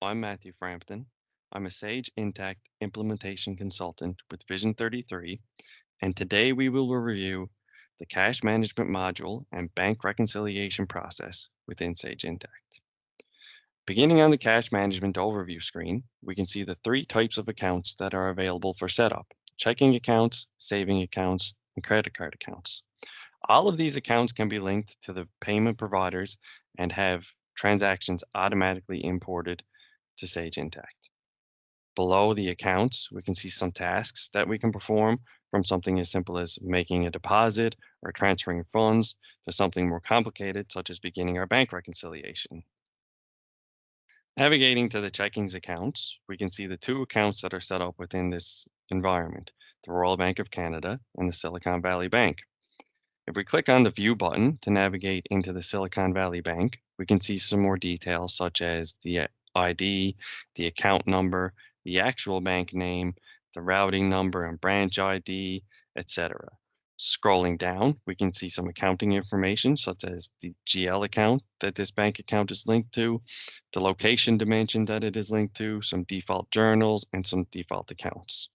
I'm Matthew Frampton. I'm a Sage Intacct implementation consultant with Vision 33, and today we will review the cash management module and bank reconciliation process within Sage Intacct. Beginning on the cash management overview screen, we can see the three types of accounts that are available for setup: checking accounts, saving accounts, and credit card accounts. All of these accounts can be linked to the payment providers and have transactions automatically imported to Sage Intacct. Below the accounts, we can see some tasks that we can perform, from something as simple as making a deposit or transferring funds to something more complicated, such as beginning our bank reconciliation. Navigating to the checkings accounts, we can see the two accounts that are set up within this environment: the Royal Bank of Canada and the Silicon Valley Bank. If we click on the View button to navigate into the Silicon Valley Bank, we can see some more details such as the ID, the account number, the actual bank name, the routing number and branch ID, etc. Scrolling down, we can see some accounting information such as the GL account that this bank account is linked to, the location dimension that it is linked to, some default journals, and some default accounts.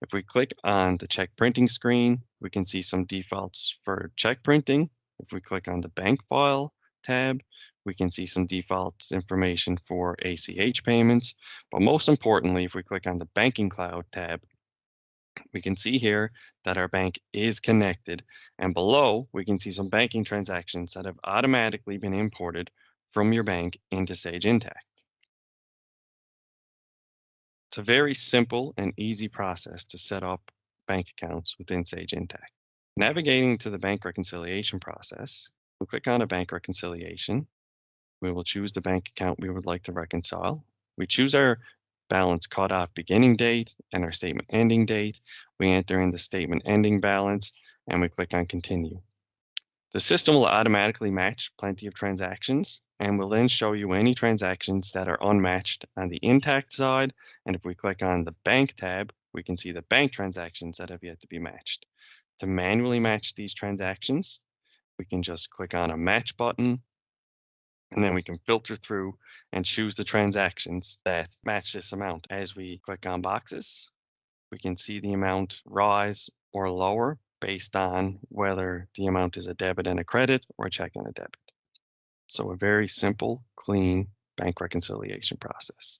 If we click on the check printing screen, we can see some defaults for check printing. If we click on the bank file tab, we can see some defaults information for ACH payments. But most importantly, if we click on the banking cloud tab, we can see here that our bank is connected. And below, we can see some banking transactions that have automatically been imported from your bank into Sage Intacct. It's a very simple and easy process to set up bank accounts within Sage Intacct. Navigating to the bank reconciliation process, we'll click on a bank reconciliation. We will choose the bank account we would like to reconcile. We choose our balance cutoff beginning date and our statement ending date. We enter in the statement ending balance and we click on continue. The system will automatically match plenty of transactions and will then show you any transactions that are unmatched on the Intacct side. And if we click on the bank tab, we can see the bank transactions that have yet to be matched. To manually match these transactions, we can just click on a match button, and then we can filter through and choose the transactions that match this amount. As we click on boxes, we can see the amount rise or lower based on whether the amount is a debit and a credit or a check and a debit. So a very simple, clean bank reconciliation process.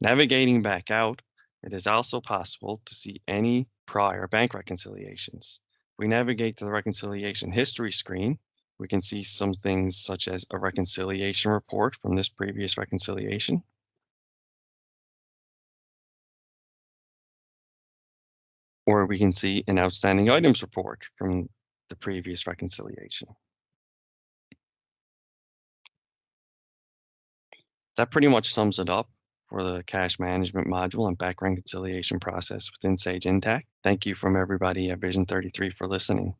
Navigating back out, it is also possible to see any prior bank reconciliations. If we navigate to the reconciliation history screen, we can see some things such as a reconciliation report from this previous reconciliation, or we can see an outstanding items report from the previous reconciliation. That pretty much sums it up for the cash management module and bank reconciliation process within Sage Intacct. Thank you from everybody at Vision 33 for listening.